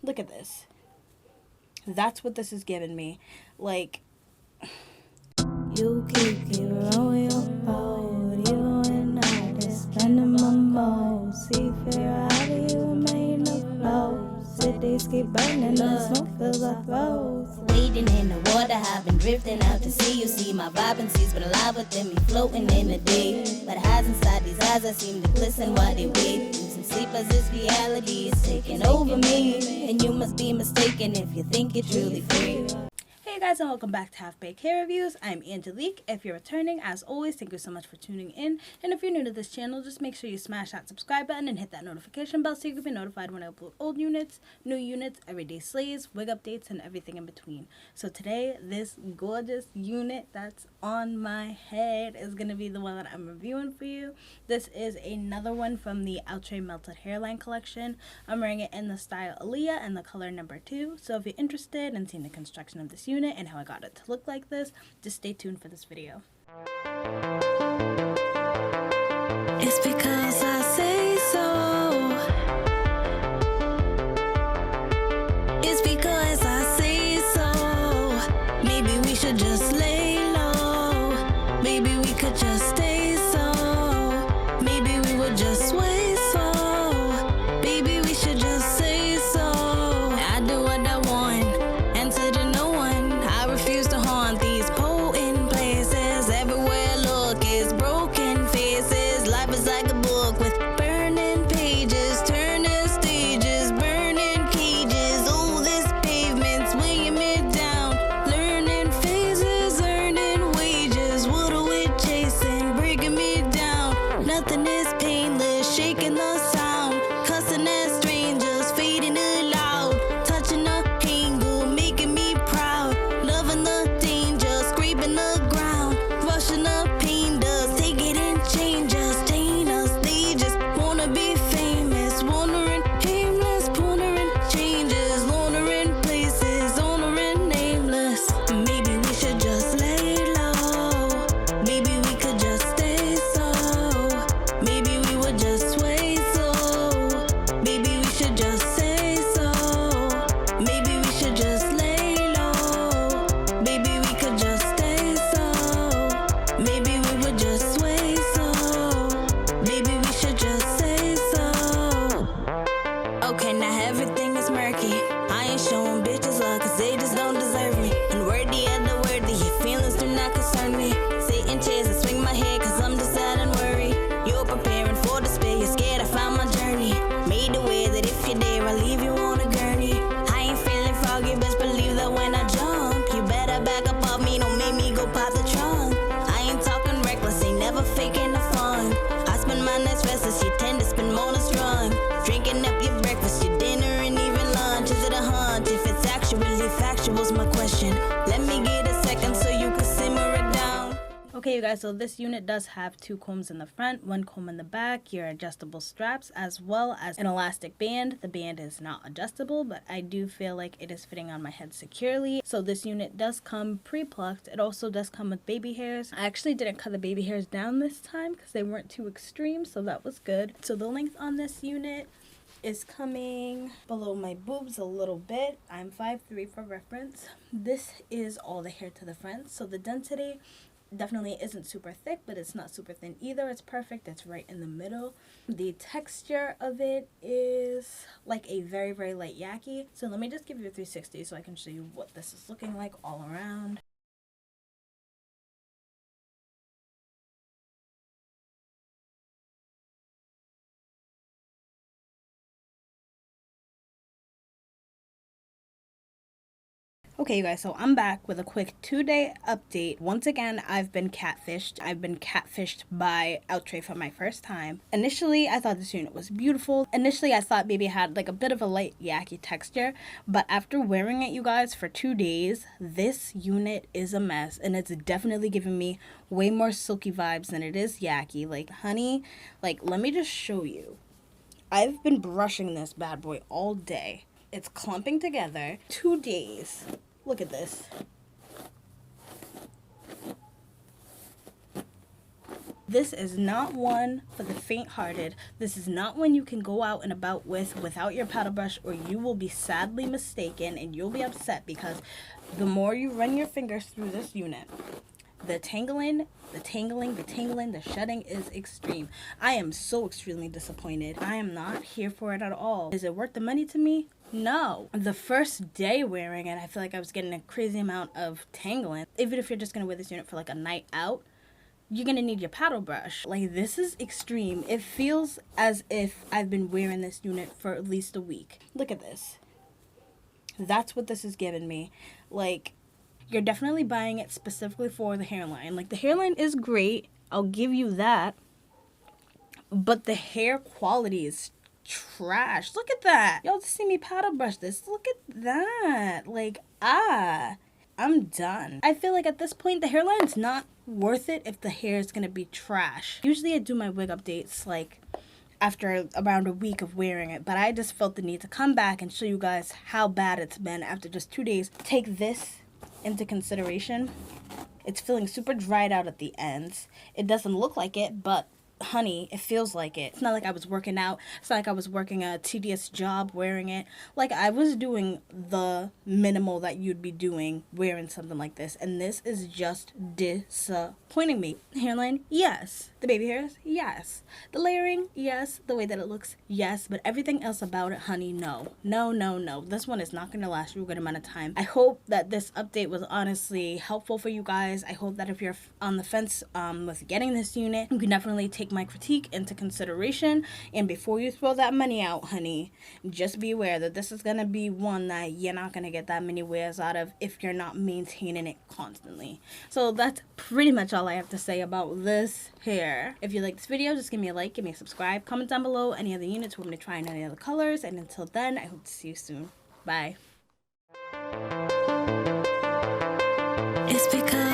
Look at this. That's what this is giving me. Like, you keep on your boat, you and I just spending my mode. See fear out of you remain afloat. Cities keep burning, the smoke fills our throats. Wading in the water, I've been drifting out to sea. You see my vibrancy's been alive within me, floating in the day. But highs inside these eyes, I seem to glisten while they wait. Losing sleep as this reality is taking over me. And you must be mistaken if you think you're truly free. hey guys, and welcome back to Half Baked Hair Reviews. I'm Angelique. If you're returning, as always, thank you so much for tuning in. And if you're new to this channel, just make sure you smash that subscribe button and hit that notification bell so you can be notified when I upload old units, new units, everyday slays, wig updates, and everything in between. So today, this gorgeous unit that's on my head is going to be the one that I'm reviewing for you. This is another one from the Outre Melted Hairline collection. I'm wearing it in the style Aaliyah and the color number 2. So if you're interested in seeing the construction of this unit and how I got it to look like this, just stay tuned for this video. It's because I say so. It's because I say so. Maybe we should just lay low. Maybe we could just stay so. Maybe we would just sway so. Baby, we should just say so. I do what I want, answer to no one. I refuse to haunt these potent places. Everywhere I look is broken faces. Life is like a book with burning pages, turning stages, burning cages. Oh, this pavement's weighing me down. Learning phases, earning wages. What are we chasing? Breaking me down. Nothing is painless, shaking the sound. Cussing at strangers, fading aloud. Touching a angle, making me proud. Loving the danger, scraping the ground. Rushing the pain does, take it and change us, stain us. They just wanna be famous, wandering aimless, pondering changes, laundering places, honoring nameless. Maybe we should just lay low. Maybe we could just stay so. Maybe we would just sway so. Maybe we should just say so. Maybe we should just lay low. Maybe we could just stay so. Maybe we would just sway so. Maybe we should just say so. Okay, now everything is murky. I ain't showing bitches love cause they just don't deserve me. Unworthy of the worthy, your feelings do not concern me. Sit in chairs and swing my head cause I'm just sad and worried. You're preparing for despair, you're scared I found my journey. Made aware that if you're there, I'll leave you on a gurney. I ain't feeling froggy, best believe that when I jump, you better back up off me, don't make me go pop the trunk. I ain't talking reckless, ain't never faking the fun. I spend my nights restless, you tend to spend more than strong. Drinking up your breakfast, your dinner, and even lunch. Is it a hunch? If it's actually factual's my question. Let me get a second so you can simmer it down. Okay, you guys, so this unit does have 2 combs in the front, 1 comb in the back, your adjustable straps, as well as an elastic band. The band is not adjustable, but I do feel like it is fitting on my head securely. So this unit does come pre-plucked. It also does come with baby hairs. I actually didn't cut the baby hairs down this time because they weren't too extreme, so that was good. So the length on this unit is coming below my boobs a little bit. I'm 5'3" for reference. This is all the hair to the front, so the density definitely isn't super thick, but it's not super thin either. It's perfect. It's right in the middle. The texture of it is like a very, very light yaki. So let me just give you a 360 so I can show you what this is looking like all around. Okay, you guys, so I'm back with a quick 2-day update. Once again, I've been catfished. I've been catfished by Outre for my first time. Initially, I thought this unit was beautiful. Initially, I thought maybe it had like a bit of a light yaki texture, but after wearing it, you guys, for 2 days, this unit is a mess, and it's definitely giving me way more silky vibes than it is yaki. Like, honey, like, let me just show you. I've been brushing this bad boy all day. It's clumping together. 2 days. Look at this. This is not one for the faint-hearted. This is not one you can go out and about with without your paddle brush, or you will be sadly mistaken and you'll be upset, because the more you run your fingers through this unit, the tangling, the shedding is extreme. I am so extremely disappointed. I am not here for it at all. Is it worth the money to me? No. The first day wearing it, I feel like I was getting a crazy amount of tangling. Even if you're just gonna wear this unit for like a night out, you're gonna need your paddle brush. Like, this is extreme. It feels as if I've been wearing this unit for at least a week. Look at this. That's what this is giving me. Like, you're definitely buying it specifically for the hairline. Like, the hairline is great, I'll give you that, but the hair quality is trash. Look at that. Y'all just see me paddle brush this. Look at that. Like, I'm done. I feel like at this point, the hairline's not worth it if the hair is gonna be trash. Usually I do my wig updates like after around a week of wearing it, but I just felt the need to come back and show you guys how bad it's been after just 2 days. Take this into consideration. It's feeling super dried out at the ends. It doesn't look like it, but honey, it feels like it. It's not like I was working out. It's not like I was working a tedious job wearing it. Like, I was doing the minimal that you'd be doing wearing something like this, and this is just disappointing me. Hairline, yes. The baby hairs, yes. The layering, yes. The way that it looks, yes. But everything else about it, honey, no. No, no, no. This one is not going to last you a good amount of time. I hope that this update was honestly helpful for you guys. I hope that if you're on the fence with getting this unit, you can definitely take my critique into consideration. And before you throw that money out, honey, just be aware that this is going to be one that you're not going to get that many wears out of if you're not maintaining it constantly. So that's pretty much all I have to say about this hair. If you like this video, just give me a like, give me a subscribe, comment down below any other units you want me to try in any other colors, and until then, I hope to see you soon. Bye. It's because